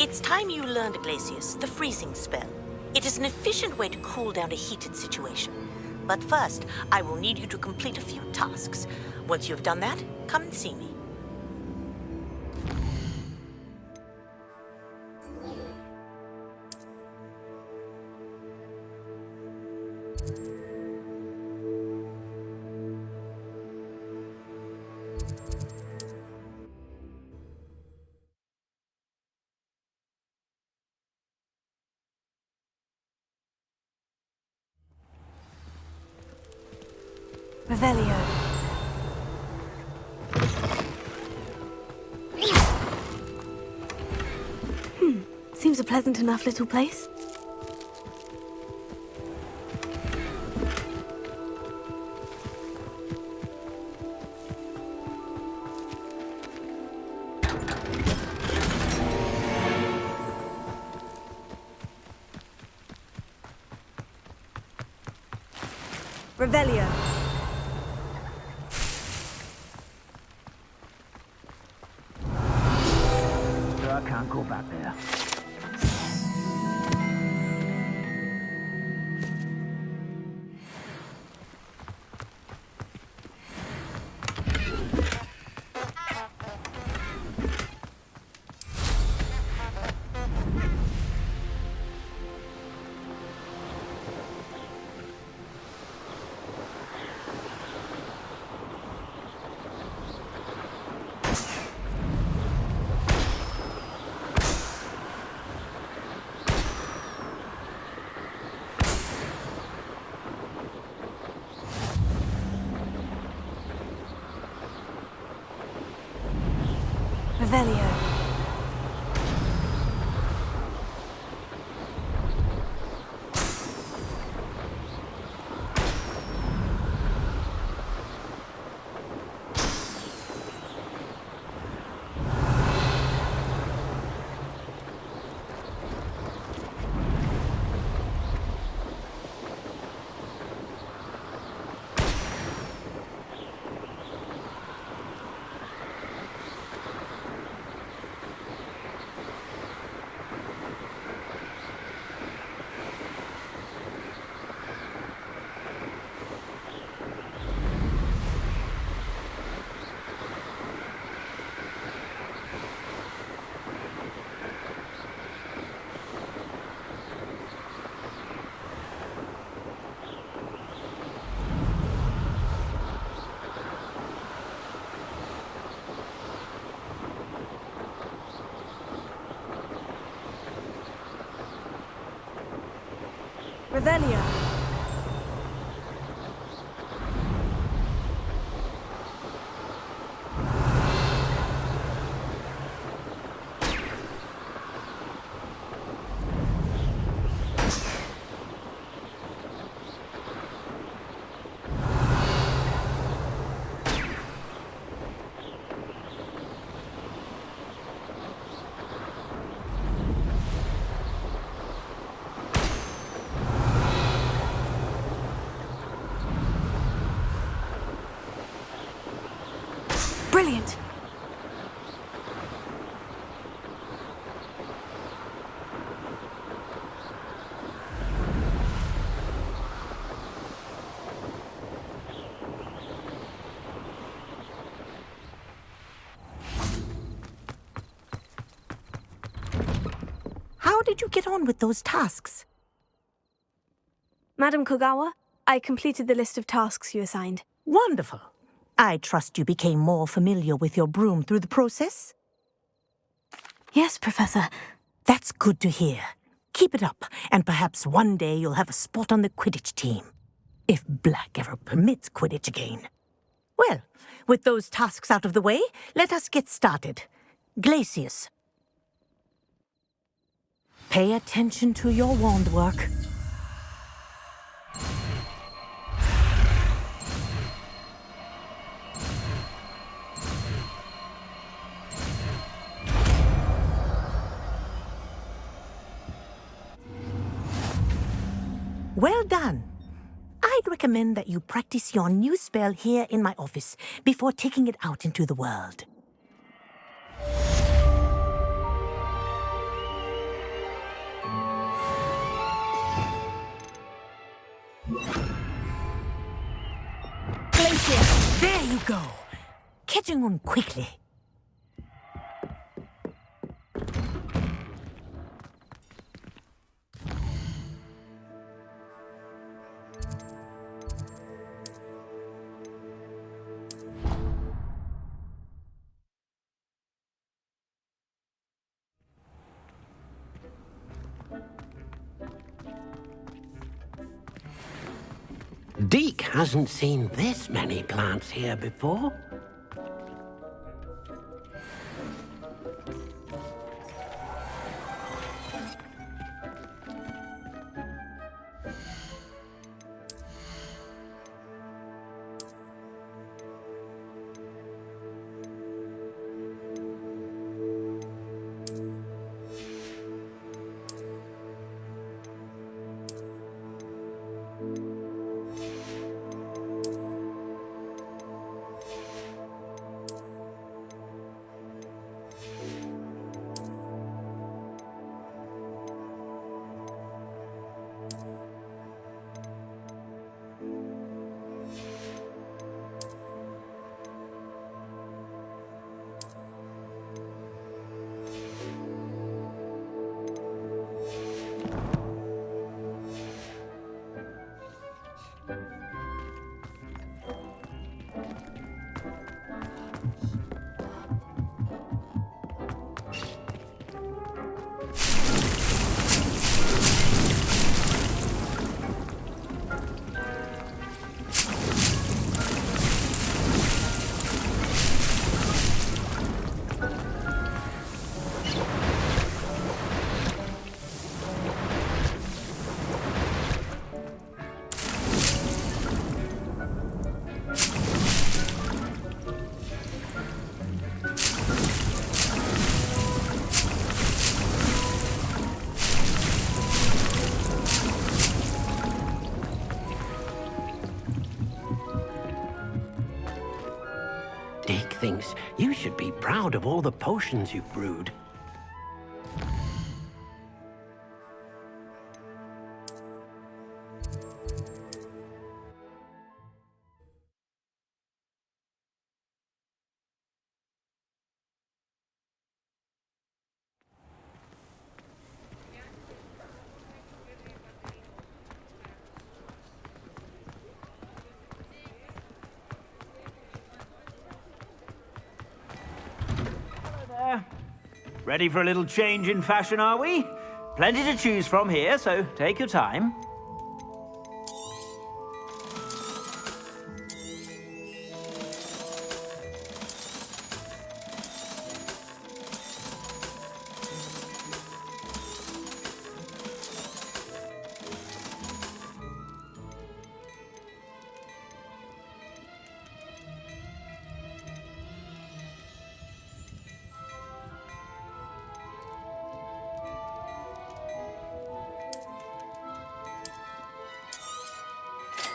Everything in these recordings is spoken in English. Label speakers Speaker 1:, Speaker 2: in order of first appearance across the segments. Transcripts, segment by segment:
Speaker 1: It's time you learned, Glacius, the freezing spell. It is an efficient way to cool down a heated situation. But first, I will need you to complete a few tasks. Once you have done that, come and see me.
Speaker 2: Revelio. Seems a pleasant enough little place. Revelio.
Speaker 3: I can't go back there.
Speaker 2: Revelio. Revelio. Brilliant!
Speaker 1: How did you get on with those tasks?
Speaker 2: Madam Kogawa, I completed the list of tasks you assigned.
Speaker 1: Wonderful. I trust you became more familiar with your broom through the process?
Speaker 2: Yes, Professor.
Speaker 1: That's good to hear. Keep it up, and perhaps one day you'll have a spot on the Quidditch team. If Black ever permits Quidditch again. Well, with those tasks out of the way, let us get started. Glacius. Pay attention to your wand work. Well done. I'd recommend that you practice your new spell here in my office before taking it out into the world.
Speaker 2: Glacier!
Speaker 1: There you go. Catching on quickly.
Speaker 4: Deke hasn't seen this many plants here before. Deke thinks you should be proud of all the potions you've brewed.
Speaker 3: Ready for a little change in fashion, are we? Plenty to choose from here, so take your time.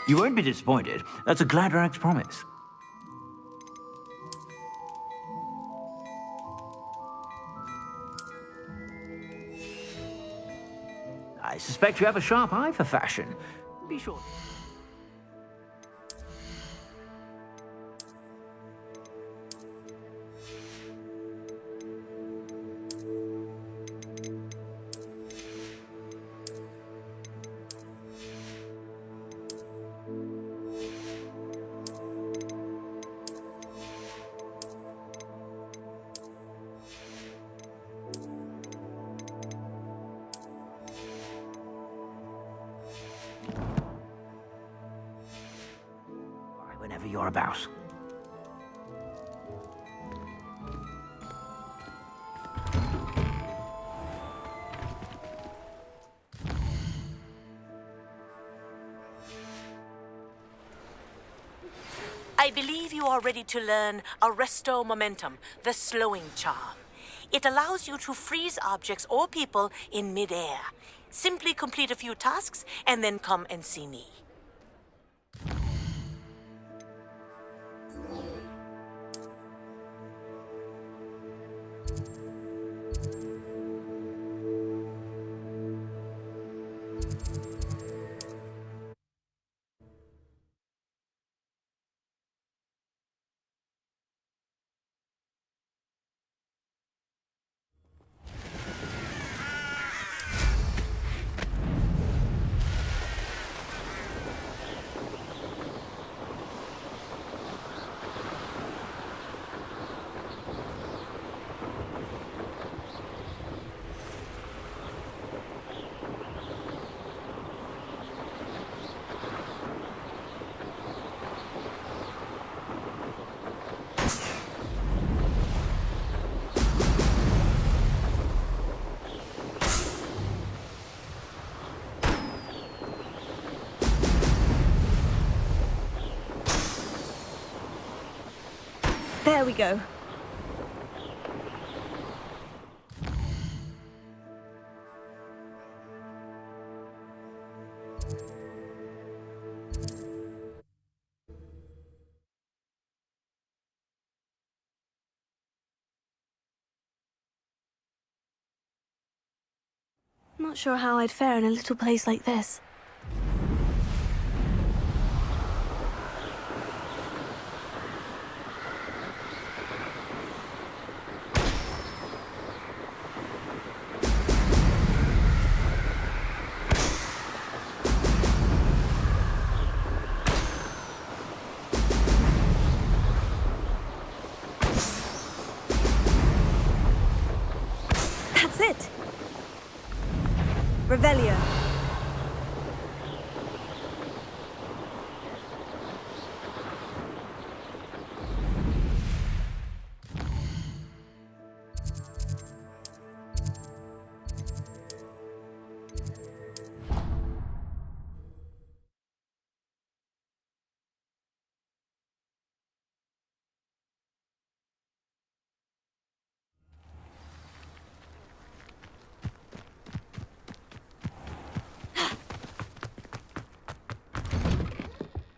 Speaker 3: You won't be disappointed. That's a Gladrag's promise. I suspect you have a sharp eye for fashion. Be sure. Whenever you're about.
Speaker 1: I believe you are ready to learn Arresto Momentum, the slowing charm. It allows you to freeze objects or people in midair. Simply complete a few tasks and then come and see me.
Speaker 2: There we go. Not sure how I'd fare in a little place like this. That's it! Revelio.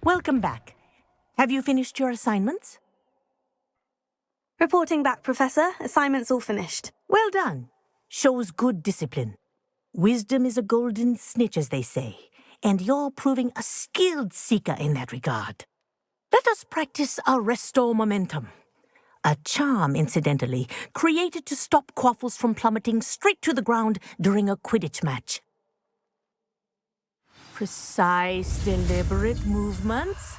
Speaker 1: Welcome back. Have you finished your assignments?
Speaker 2: Reporting back, Professor. Assignment's all finished.
Speaker 1: Well done. Shows good discipline. Wisdom is a golden snitch, as they say, and you're proving a skilled seeker in that regard. Let us practice our Restore Momentum. A charm, incidentally, created to stop quaffles from plummeting straight to the ground during a Quidditch match. Precise, deliberate movements.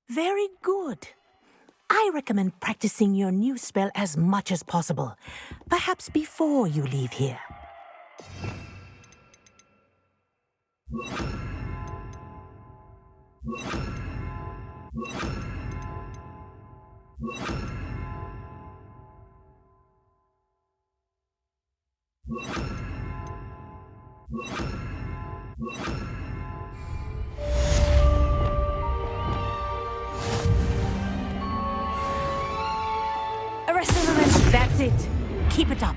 Speaker 1: Very good. I recommend practicing your new spell as much as possible, perhaps before you leave here.
Speaker 2: Arrest the momentum.
Speaker 1: That's it. Keep it up.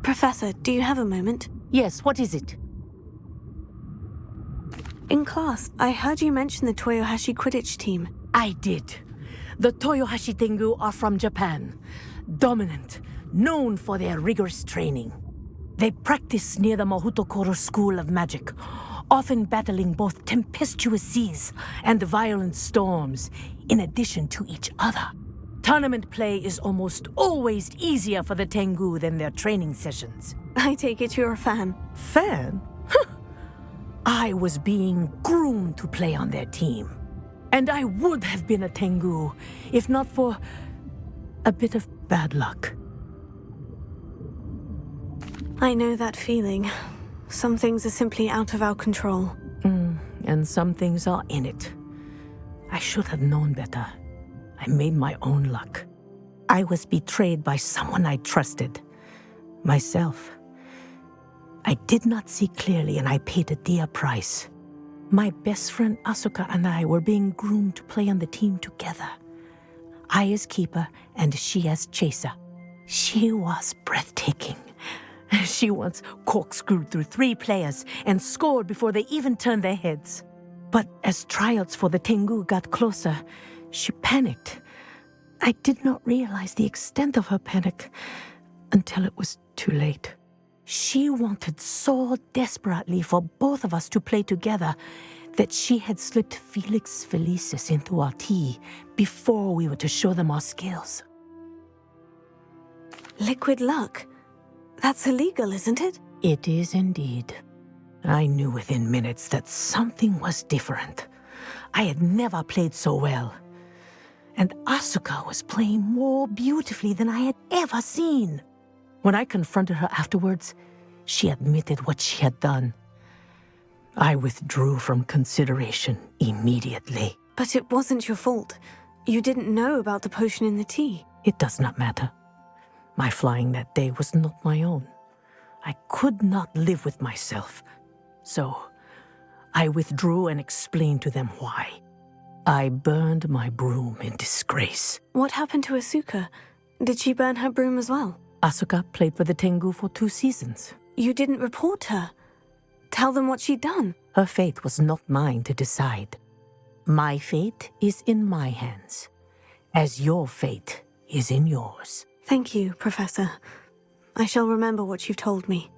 Speaker 2: Professor, do you have a moment?
Speaker 1: Yes, what is it?
Speaker 2: In class, I heard you mention the Toyohashi Quidditch team.
Speaker 1: I did. The Toyohashi Tengu are from Japan. Dominant, known for their rigorous training. They practice near the Mahutokoro School of Magic, often battling both tempestuous seas and violent storms, in addition to each other. Tournament play is almost always easier for the Tengu than their training sessions.
Speaker 2: I take it you're a fan.
Speaker 1: Fan? I was being groomed to play on their team. And I would have been a Tengu, if not for a bit of bad luck.
Speaker 2: I know that feeling. Some things are simply out of our control.
Speaker 1: And some things are in it. I should have known better. I made my own luck. I was betrayed by someone I trusted. Myself. I did not see clearly, and I paid a dear price. My best friend Asuka and I were being groomed to play on the team together. I as keeper, and she as chaser. She was breathtaking. She once corkscrewed through 3 players and scored before they even turned their heads. But as tryouts for the Tengu got closer, she panicked. I did not realize the extent of her panic until it was too late. She wanted so desperately for both of us to play together that she had slipped Felix Felicis into our tea before we were to show them our skills.
Speaker 2: Liquid luck? That's illegal, isn't it?
Speaker 1: It is indeed. I knew within minutes that something was different. I had never played so well. And Asuka was playing more beautifully than I had ever seen. When I confronted her afterwards, she admitted what she had done. I withdrew from consideration immediately.
Speaker 2: But it wasn't your fault. You didn't know about the potion in the tea.
Speaker 1: It does not matter. My flying that day was not my own. I could not live with myself. So, I withdrew and explained to them why. I burned my broom in disgrace.
Speaker 2: What happened to Asuka? Did she burn her broom as well?
Speaker 1: Asuka played for the Tengu for 2 seasons.
Speaker 2: You didn't report her. Tell them what she'd done.
Speaker 1: Her fate was not mine to decide. My fate is in my hands, as your fate is in yours.
Speaker 2: Thank you, Professor. I shall remember what you've told me.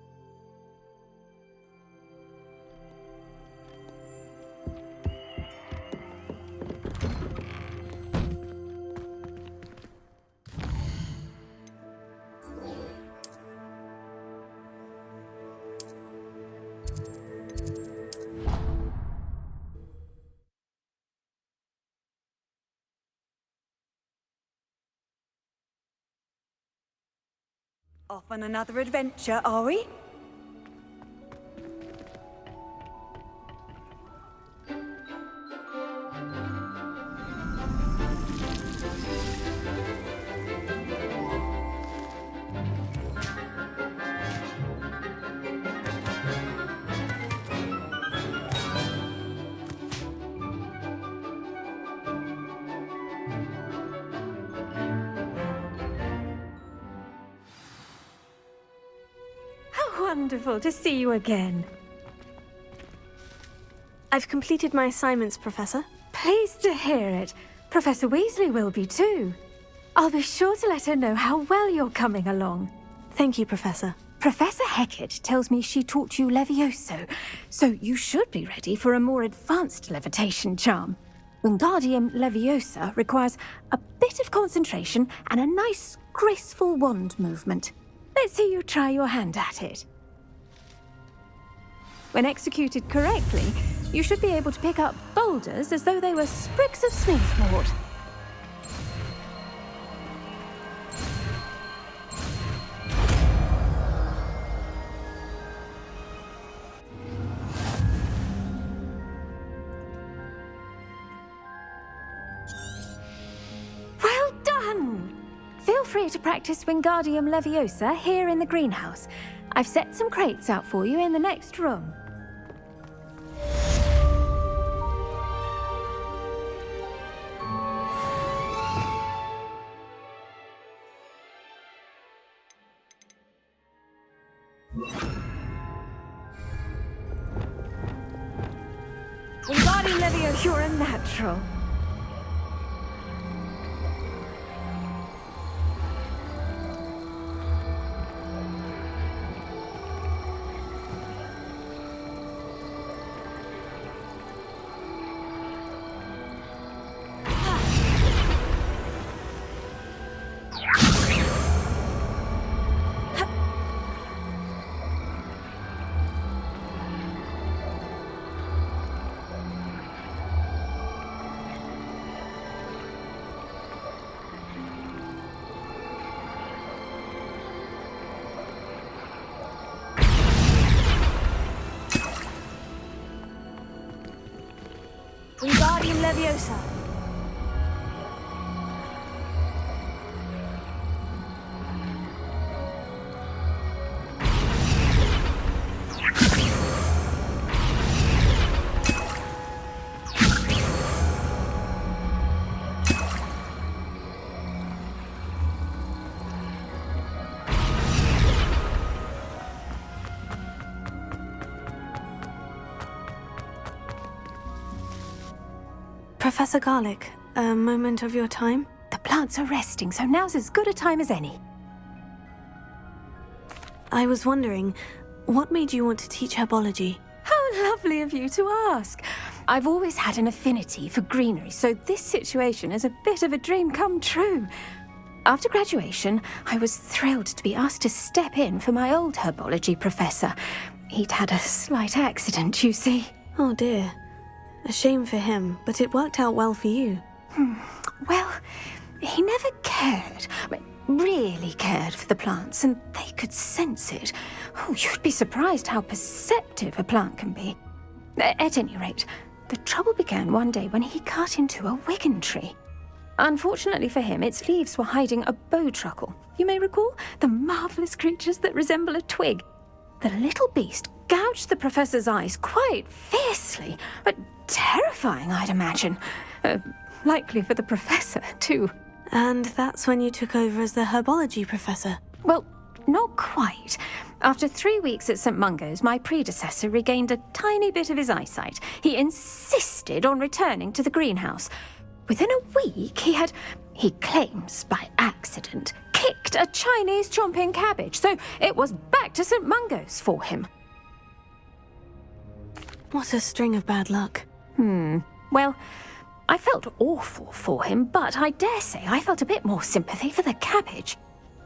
Speaker 5: Off on another adventure, are we?
Speaker 6: Wonderful to see you again.
Speaker 2: I've completed my assignments, Professor.
Speaker 6: Pleased to hear it. Professor Weasley will be too. I'll be sure to let her know how well you're coming along.
Speaker 2: Thank you, Professor.
Speaker 6: Professor Hecat tells me she taught you Levioso, so you should be ready for a more advanced levitation charm. Wingardium Leviosa requires a bit of concentration and a nice, graceful wand movement. Let's see you try your hand at it. When executed correctly, you should be able to pick up boulders as though they were sprigs of snigswort. Well done! Feel free to practice Wingardium Leviosa here in the greenhouse. I've set some crates out for you in the next room. Wingardium Leviosa, you're a natural. Wingardium Leviosa.
Speaker 2: Professor Garlick, a moment of your time?
Speaker 6: The plants are resting, so now's as good a time as any.
Speaker 2: I was wondering, what made you want to teach herbology?
Speaker 6: How lovely of you to ask. I've always had an affinity for greenery, so this situation is a bit of a dream come true. After graduation, I was thrilled to be asked to step in for my old herbology professor. He'd had a slight accident, you see.
Speaker 2: Oh dear. A shame for him, but it worked out well for you.
Speaker 6: Well, he never cared. really cared for the plants, and they could sense it. Oh, you'd be surprised how perceptive a plant can be. At any rate, the trouble began one day when he cut into a wigan tree. Unfortunately for him, its leaves were hiding a bowtruckle. You may recall the marvellous creatures that resemble a twig. The little beast gouged the professor's eyes quite fiercely, but terrifying, I'd imagine. Likely for the professor, too.
Speaker 2: And that's when you took over as the herbology professor.
Speaker 6: Well, not quite. After 3 weeks at St. Mungo's, my predecessor regained a tiny bit of his eyesight. He insisted on returning to the greenhouse. Within a week, he claims by accident, kicked a Chinese chomping cabbage, so it was back to St. Mungo's for him.
Speaker 2: What a string of bad luck.
Speaker 6: Well, I felt awful for him, but I dare say I felt a bit more sympathy for the cabbage.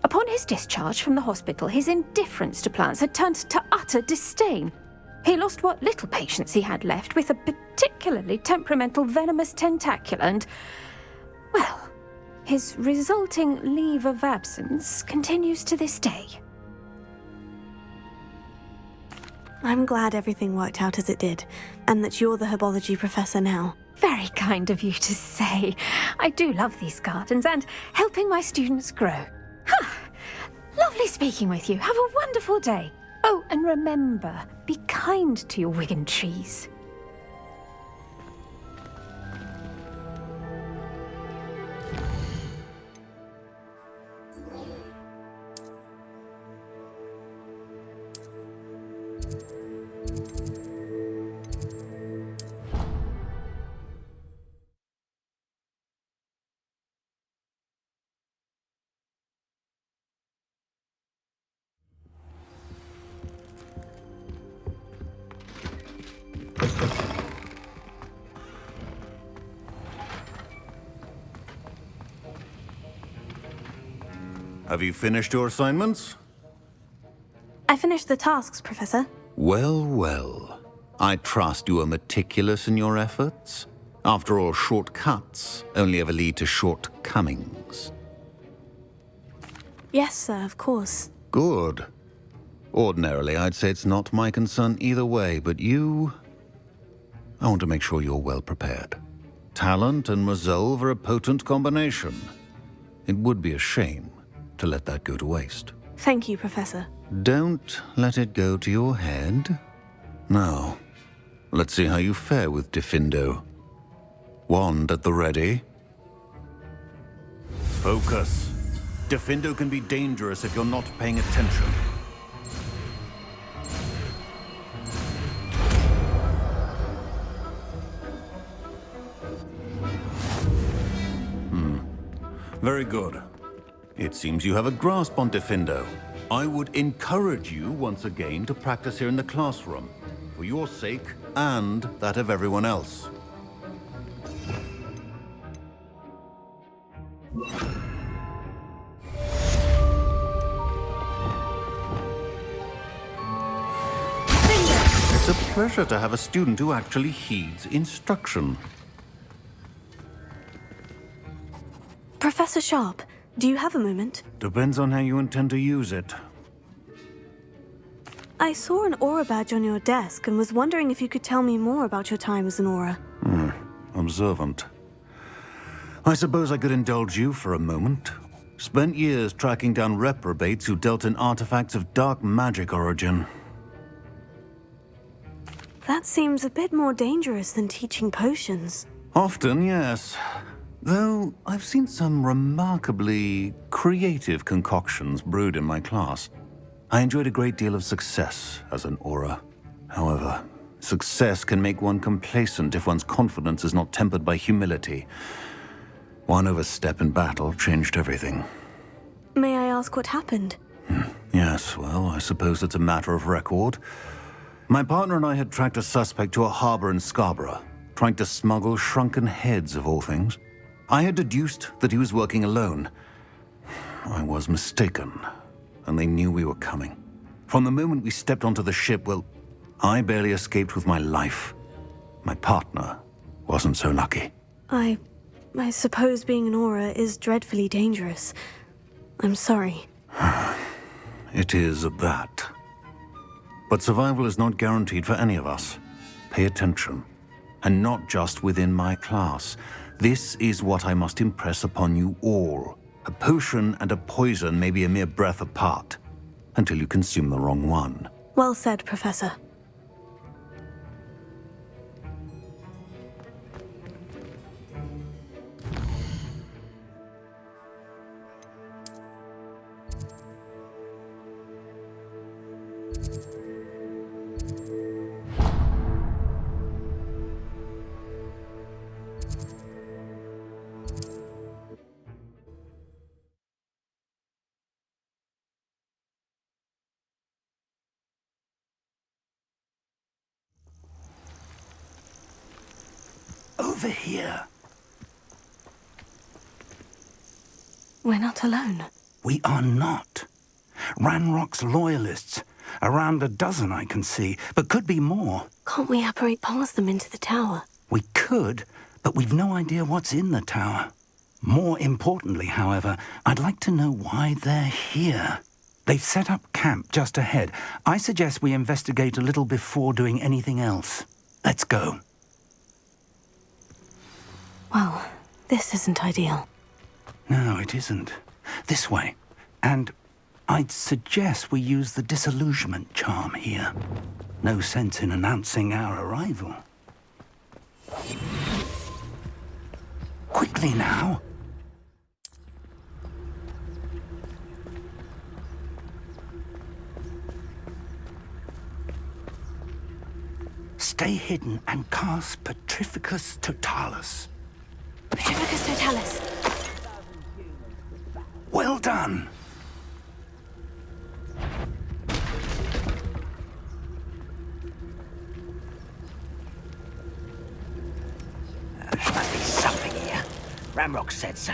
Speaker 6: Upon his discharge from the hospital, his indifference to plants had turned to utter disdain. He lost what little patience he had left with a particularly temperamental venomous tentacula and, well, his resulting leave of absence continues to this day.
Speaker 2: I'm glad everything worked out as it did, and that you're the herbology professor now.
Speaker 6: Very kind of you to say. I do love these gardens and helping my students grow. Lovely speaking with you. Have a wonderful day. Oh, and remember, be kind to your wigan trees.
Speaker 7: Have you finished your assignments?
Speaker 2: I finished the tasks, Professor.
Speaker 7: Well, well. I trust you are meticulous in your efforts. After all, shortcuts only ever lead to shortcomings.
Speaker 2: Yes, sir, of course.
Speaker 7: Good. Ordinarily, I'd say it's not my concern either way, but you... I want to make sure you're well prepared. Talent and resolve are a potent combination. It would be a shame to let that go to waste.
Speaker 2: Thank you, Professor.
Speaker 7: Don't let it go to your head. Now, let's see how you fare with Diffindo. Wand at the ready. Focus. Diffindo can be dangerous if you're not paying attention. Very good. It seems you have a grasp on Diffindo. I would encourage you once again to practice here in the classroom, for your sake and that of everyone else. It's a pleasure to have a student who actually heeds instruction.
Speaker 2: Professor Sharp, do you have a moment?
Speaker 7: Depends on how you intend to use it.
Speaker 2: I saw an aura badge on your desk and was wondering if you could tell me more about your time as an aura.
Speaker 7: Observant. I suppose I could indulge you for a moment. Spent years tracking down reprobates who dealt in artifacts of dark magic origin.
Speaker 2: That seems a bit more dangerous than teaching potions.
Speaker 7: Often, yes. Though I've seen some remarkably creative concoctions brewed in my class. I enjoyed a great deal of success as an aura. However, success can make one complacent if one's confidence is not tempered by humility. One overstep in battle changed everything.
Speaker 2: May I ask what happened?
Speaker 7: Yes, well, I suppose it's a matter of record. My partner and I had tracked a suspect to a harbor in Scarborough, trying to smuggle shrunken heads of all things. I had deduced that he was working alone. I was mistaken, and they knew we were coming. From the moment we stepped onto the ship, well, I barely escaped with my life. My partner wasn't so lucky.
Speaker 2: I suppose being an aura is dreadfully dangerous. I'm sorry.
Speaker 7: It is that. But survival is not guaranteed for any of us. Pay attention. And not just within my class. This is what I must impress upon you all. A potion and a poison may be a mere breath apart, until you consume the wrong one.
Speaker 2: Well said, Professor.
Speaker 8: Over here.
Speaker 2: We're not alone.
Speaker 8: We are not. Ranrock's loyalists. Around a dozen I can see, but could be more.
Speaker 2: Can't we apparate past them into the tower?
Speaker 8: We could, but we've no idea what's in the tower. More importantly, however, I'd like to know why they're here. They've set up camp just ahead. I suggest we investigate a little before doing anything else. Let's go.
Speaker 2: Well, this isn't ideal.
Speaker 8: No, it isn't. This way. And I'd suggest we use the disillusionment charm here. No sense in announcing our arrival. Quickly now. Stay hidden and cast Petrificus Totalis.
Speaker 2: Petrificus Totalis.
Speaker 8: Well done.
Speaker 4: There must be something here. Ramrock said so.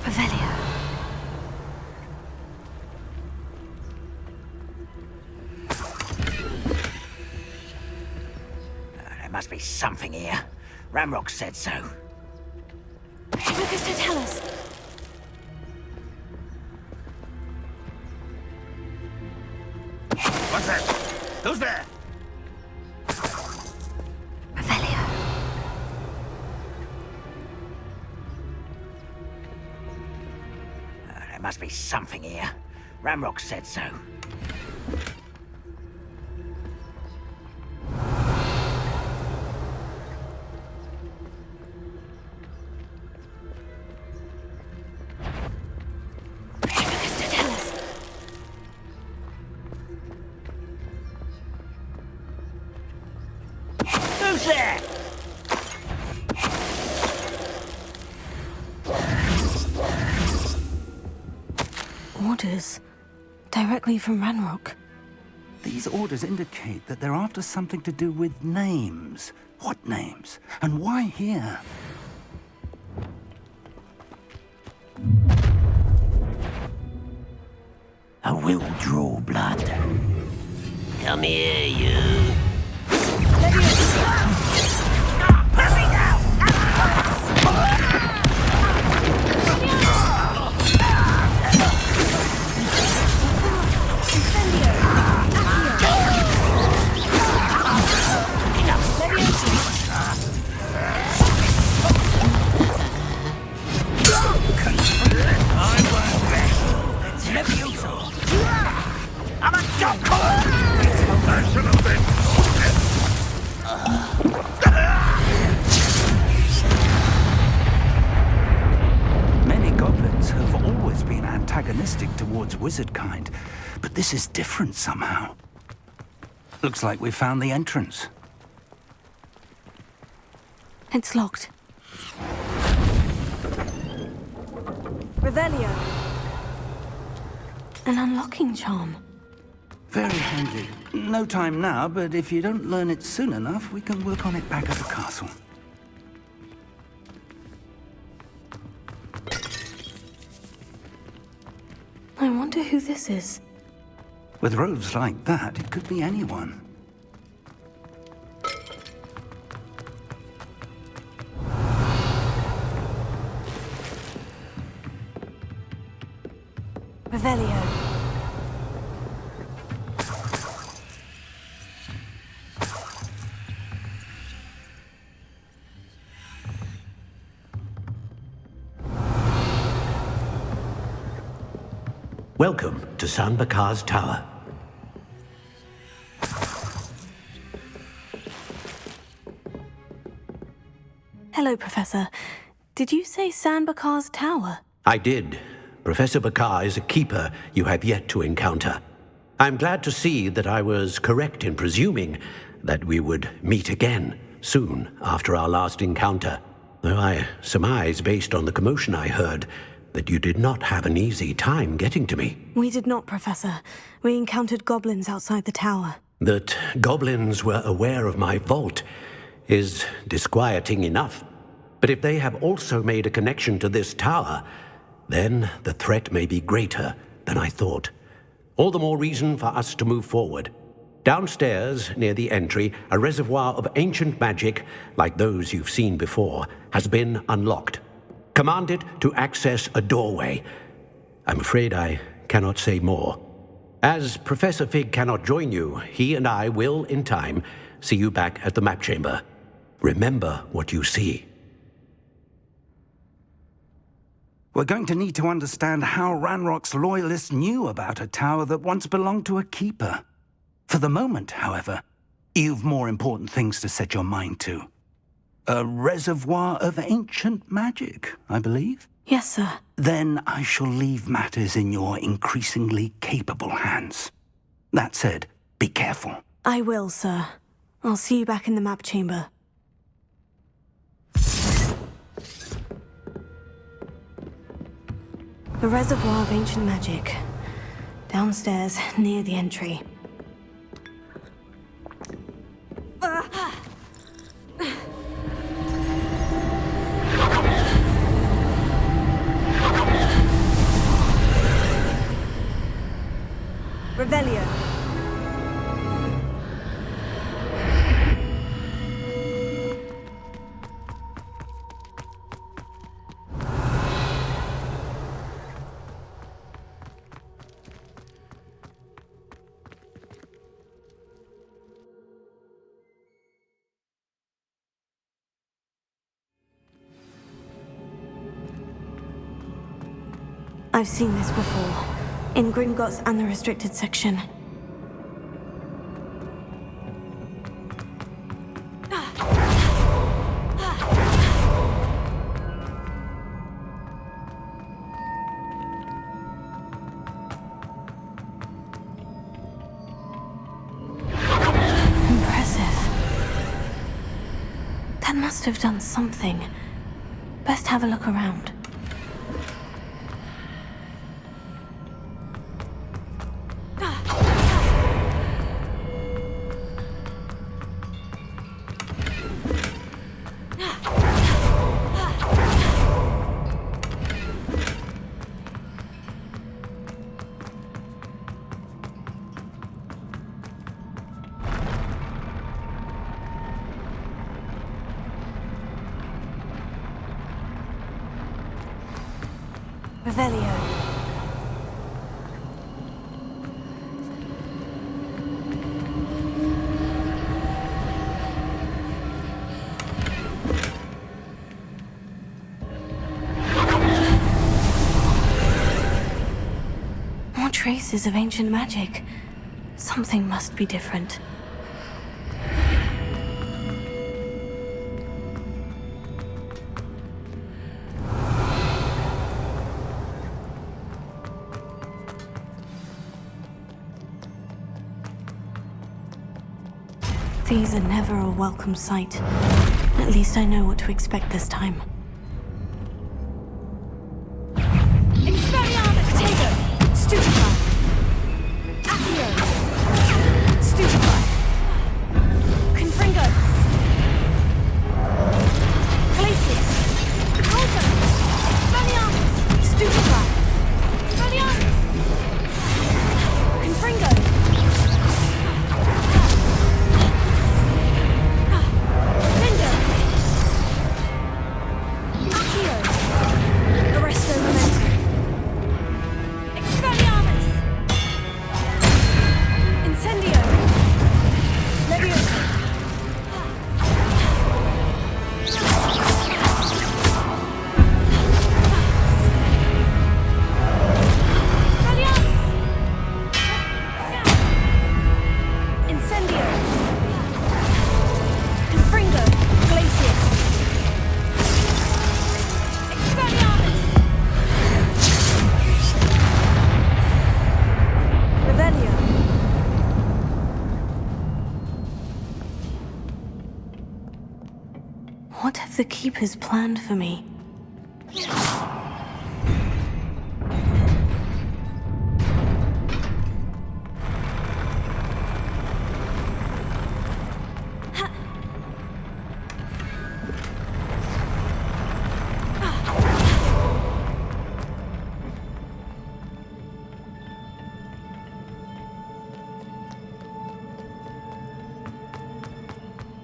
Speaker 2: Revelio.
Speaker 4: There must be something here. Ramrock said so.
Speaker 2: Petrificus Totalis.
Speaker 8: What's that? Who's there?
Speaker 2: Revelio.
Speaker 4: There must be something here. Ramrock said so.
Speaker 2: Petrificus Totalis.
Speaker 4: Who's there?
Speaker 2: Orders. Directly from Ranrock.
Speaker 8: These orders indicate that they're after something to do with names. What names? And why here?
Speaker 4: I will draw blood. Come here, you. I'm a jock!
Speaker 8: Many goblins have always been antagonistic towards wizard kind, but this is different somehow. Looks like we found the entrance.
Speaker 2: It's locked.
Speaker 5: Revelio.
Speaker 2: An unlocking charm.
Speaker 8: Very handy. No time now, but if you don't learn it soon enough, we can work on it back at the castle.
Speaker 2: I wonder who this is.
Speaker 8: With robes like that, it could be anyone.
Speaker 2: Revelio.
Speaker 4: Welcome to San Bakar's Tower.
Speaker 2: Hello, Professor. Did you say San Bakar's Tower?
Speaker 4: I did. Professor Bakar is a keeper you have yet to encounter. I'm glad to see that I was correct in presuming that we would meet again soon after our last encounter, though I surmise, based on the commotion I heard, that you did not have an easy time getting to me.
Speaker 2: We did not, Professor. We encountered goblins outside the tower.
Speaker 4: That goblins were aware of my vault is disquieting enough. But if they have also made a connection to this tower, then the threat may be greater than I thought. All the more reason for us to move forward. Downstairs, near the entry, a reservoir of ancient magic, like those you've seen before, has been unlocked. Command it to access a doorway. I'm afraid I cannot say more. As Professor Fig cannot join you, he and I will, in time, see you back at the map chamber. Remember what you see.
Speaker 8: We're going to need to understand how Ranrock's loyalists knew about a tower that once belonged to a keeper. For the moment, however, you've more important things to set your mind to. A reservoir of ancient magic, I believe?
Speaker 2: Yes, sir.
Speaker 8: Then I shall leave matters in your increasingly capable hands. That said, be careful.
Speaker 2: I will, sir. I'll see you back in the map chamber. The reservoir of ancient magic. Downstairs, near the entry.
Speaker 5: Revelio.
Speaker 2: I've seen this before. In Gringotts and the restricted section. Impressive. That must have done something. Best have a look around. Revelio. More traces of ancient magic. Something must be different. These are never a welcome sight. At least I know what to expect this time.
Speaker 5: Expelliarmus! Potato! Stupefy! Accio! Stupefy! Confringo! Glacius! Also! Expelliarmus! Stupefy! Expelliarmus! Confringo!
Speaker 2: the Keepers planned for me.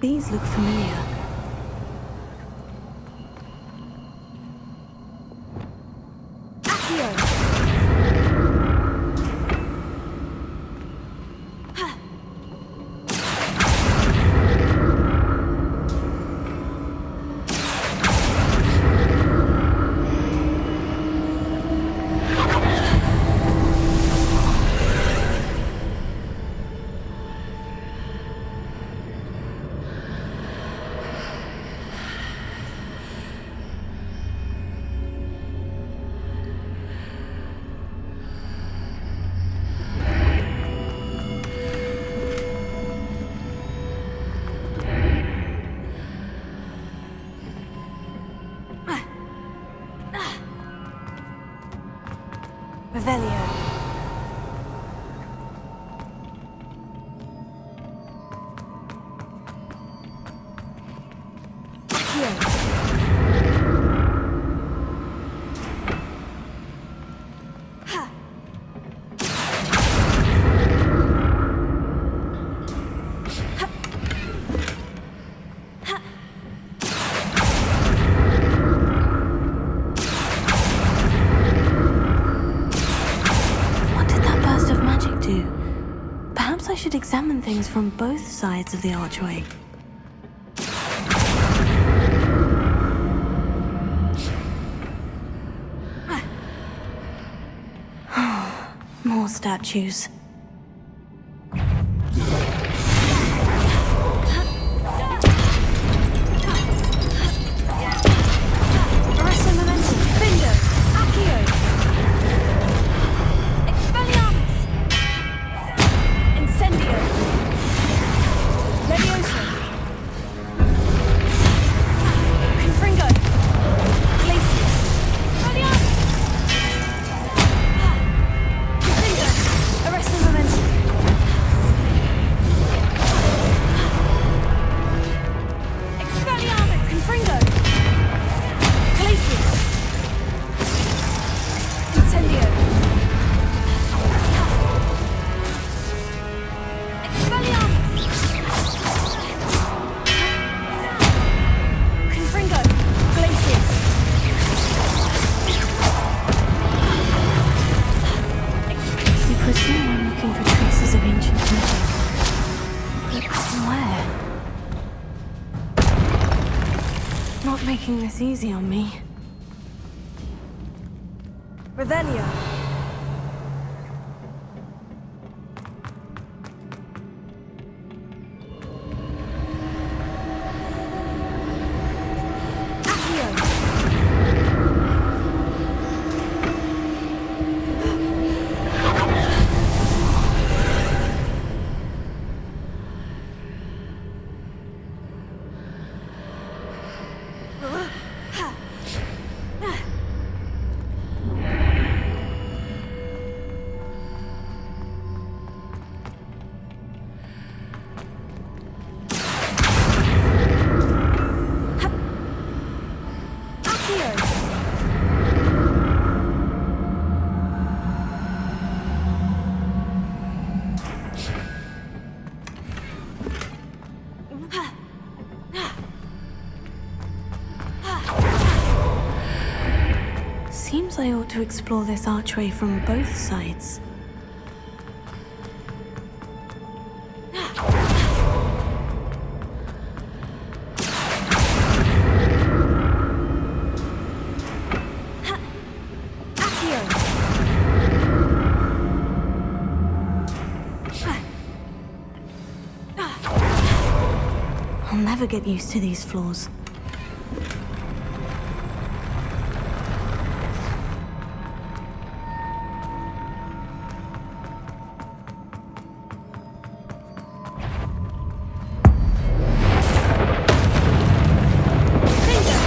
Speaker 2: These look familiar. Revelio. Perhaps I should examine things from both sides of the archway. More statues. Making this easy on me. Revelio. Seems I ought to explore this archway from both sides. I'll never get used to these floors.
Speaker 5: Bingo!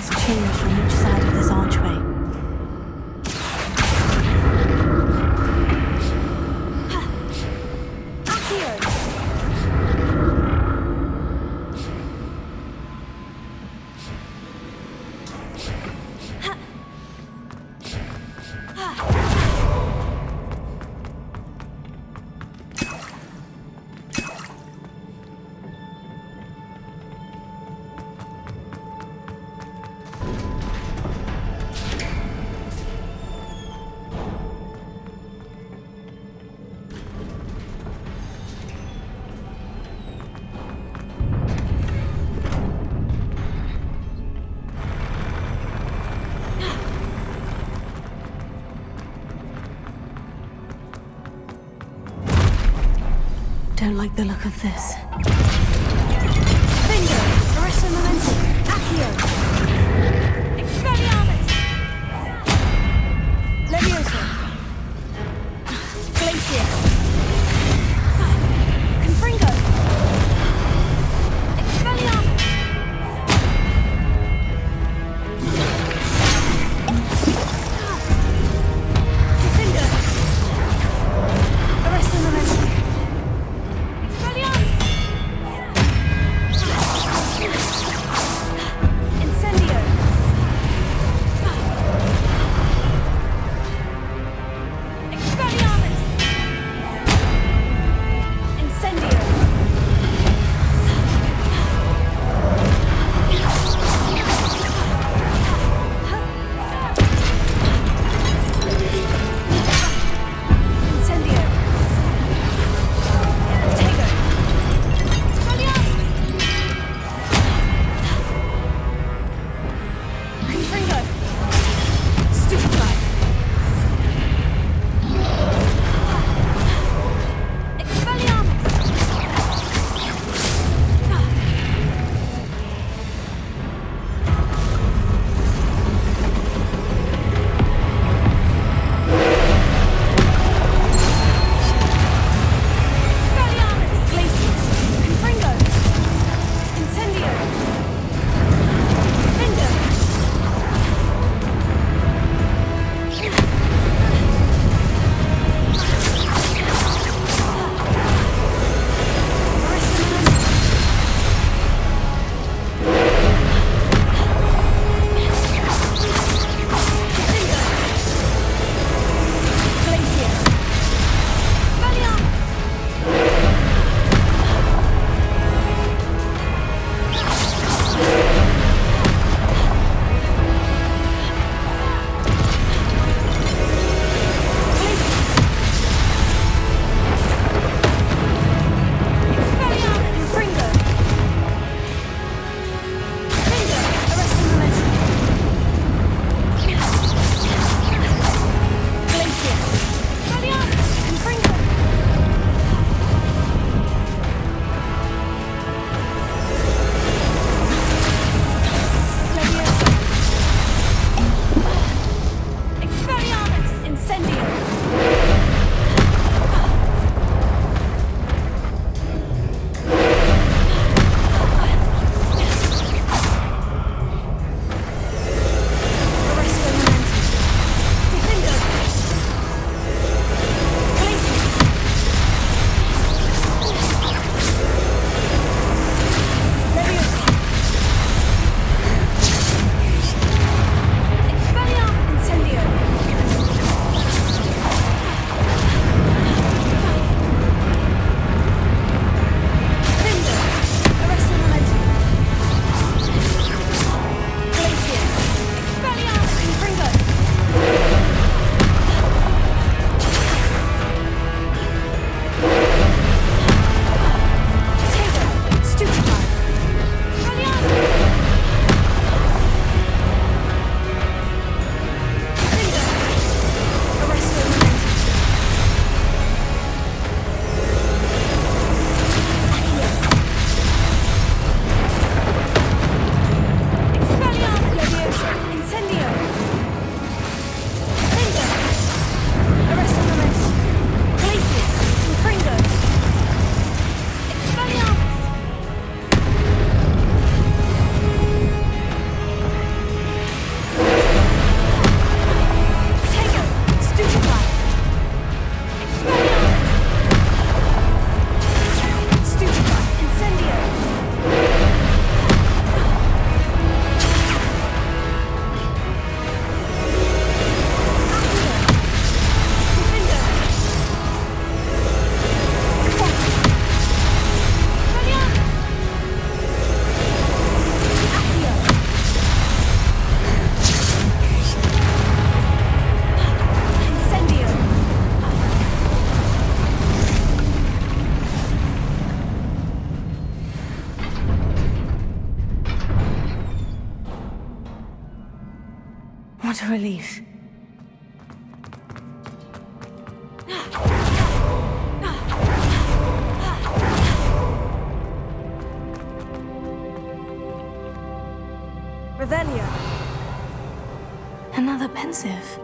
Speaker 2: has changed on each side of this archway. Don't like the look of this.
Speaker 5: Bingo! Arresto momentum! Accio! Expelliarmus! Levioso! Glacius! Confringo! Expelliarmus! Defender! Arresto momentum! Incendio! Expelliarmus!
Speaker 2: What a relief.
Speaker 5: Revelio.
Speaker 2: Another pensive.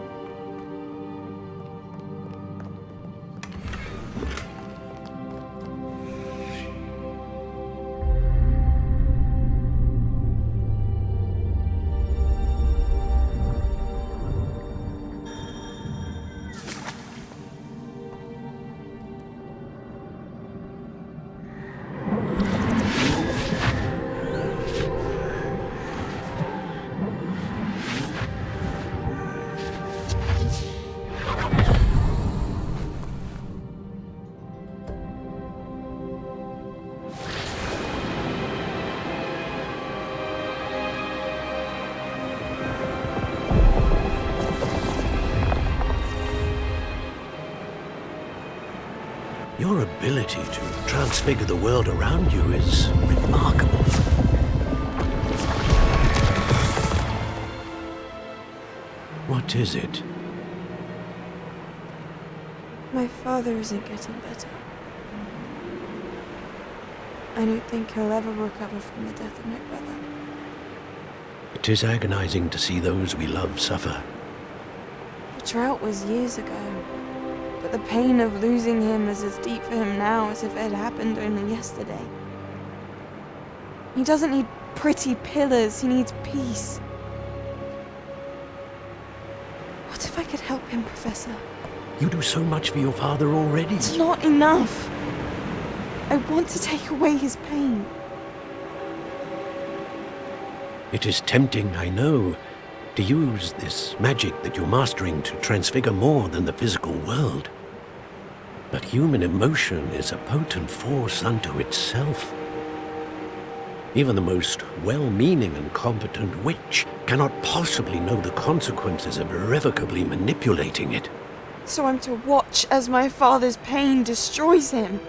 Speaker 4: Your ability to transfigure the world around you is remarkable. What is it?
Speaker 9: My father isn't getting better. I don't think he'll ever recover from the death of my brother.
Speaker 4: It is agonizing to see those we love suffer.
Speaker 9: The drought was years ago, but the pain of losing him is as deep for him now as if it had happened only yesterday. He doesn't need pretty pillars, he needs peace. What if I could help him, Professor?
Speaker 4: You do so much for your father already.
Speaker 9: It's not enough. I want to take away his pain.
Speaker 4: It is tempting, I know, to use this magic that you're mastering to transfigure more than the physical world. But human emotion is a potent force unto itself. Even the most well-meaning and competent witch cannot possibly know the consequences of irrevocably manipulating it.
Speaker 9: So I'm to watch as my father's pain destroys him.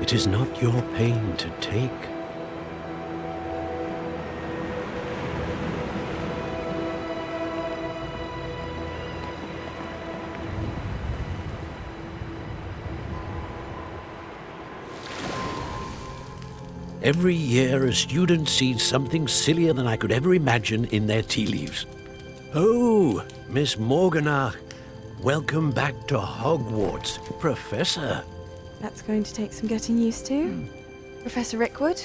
Speaker 4: It is not your pain to take. Every year, a student sees something sillier than I could ever imagine in their tea leaves. Oh, Miss Morganach, welcome back to Hogwarts, Professor.
Speaker 9: That's going to take some getting used to. Professor Rickwood?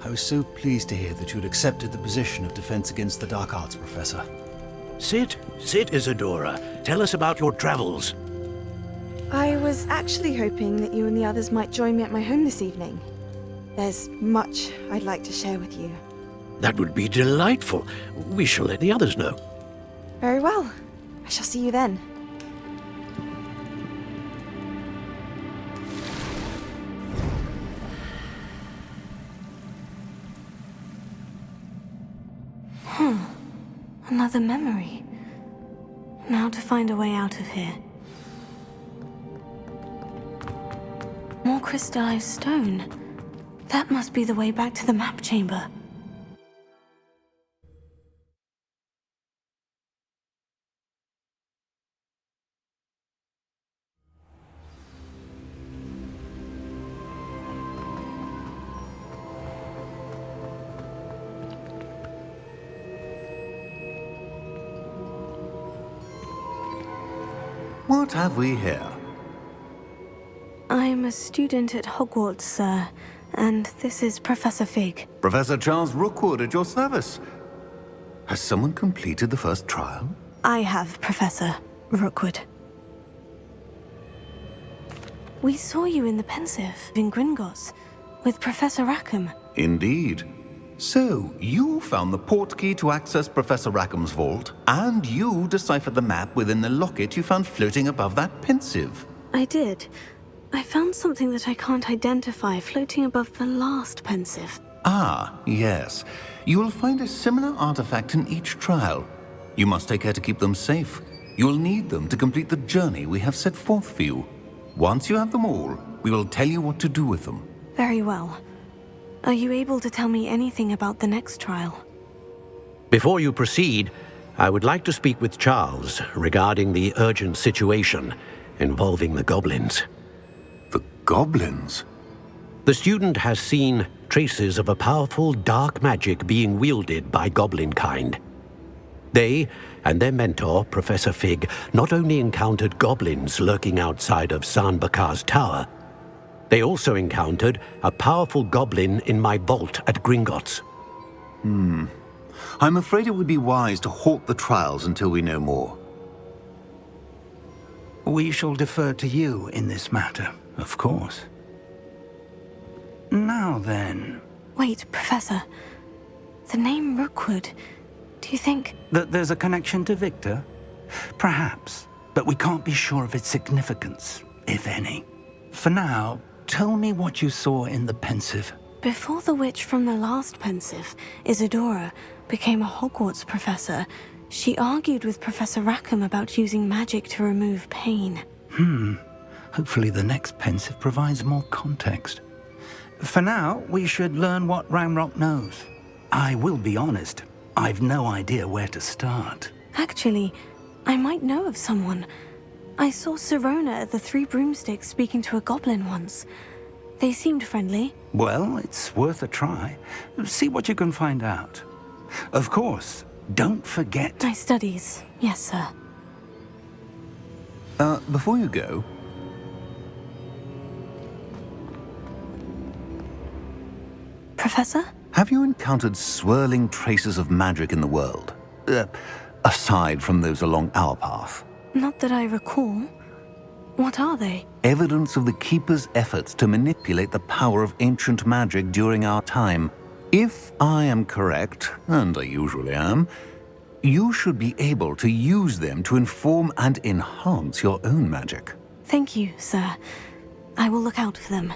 Speaker 10: I was so pleased to hear that you'd accepted the position of Defense Against the Dark Arts, Professor.
Speaker 4: Sit, Isadora. Tell us about your travels.
Speaker 9: I was actually hoping that you and the others might join me at my home this evening. There's much I'd like to share with you.
Speaker 4: That would be delightful. We shall let the others know.
Speaker 9: Very well. I shall see you then.
Speaker 2: Another memory. Now to find a way out of here. More crystallized stone. That must be the way back to the map chamber.
Speaker 7: What have we here?
Speaker 2: I'm a student at Hogwarts, sir, and this is Professor Fig.
Speaker 7: Professor Charles Rookwood at your service. Has someone completed the first trial?
Speaker 2: I have, Professor Rookwood. We saw you in the Pensive in Gringotts with Professor Rackham.
Speaker 7: Indeed. So, you found the portkey to access Professor Rackham's vault, and you deciphered the map within the locket you found floating above that Pensive.
Speaker 2: I did. I found something that I can't identify floating above the last Pensive.
Speaker 7: Ah, yes. You will find a similar artifact in each trial. You must take care to keep them safe. You will need them to complete the journey we have set forth for you. Once you have them all, we will tell you what to do with them.
Speaker 2: Very well. Are you able to tell me anything about the next trial?
Speaker 4: Before you proceed, I would like to speak with Charles regarding the urgent situation involving the goblins.
Speaker 7: The goblins?
Speaker 4: The student has seen traces of a powerful dark magic being wielded by goblin kind. They and their mentor, Professor Fig, not only encountered goblins lurking outside of San Bakar's tower, they also encountered a powerful goblin in my vault at Gringotts.
Speaker 7: I'm afraid it would be wise to halt the trials until we know more.
Speaker 8: We shall defer to you in this matter, of course. Now then...
Speaker 2: Wait, Professor. The name Rookwood. Do you think...
Speaker 8: That there's a connection to Victor? Perhaps, but we can't be sure of its significance, if any. For now, tell me what you saw in the Pensive.
Speaker 2: Before the witch from the last Pensive, Isadora, became a Hogwarts professor, she argued with Professor Rackham about using magic to remove pain.
Speaker 8: Hopefully the next Pensive provides more context. For now, we should learn what Ranrock knows. I will be honest, I've no idea where to start.
Speaker 2: Actually, I might know of someone. I saw Sirona at the Three Broomsticks speaking to a goblin once. They seemed friendly.
Speaker 8: Well, it's worth a try. See what you can find out. Of course, don't forget...
Speaker 2: My studies, yes, sir.
Speaker 7: Before you go...
Speaker 2: Professor?
Speaker 7: Have you encountered swirling traces of magic in the world? Aside from those along our path.
Speaker 2: Not that I recall. What are they?
Speaker 7: Evidence of the Keeper's efforts to manipulate the power of ancient magic during our time. If I am correct, and I usually am, you should be able to use them to inform and enhance your own magic.
Speaker 2: Thank you, sir. I will look out for them.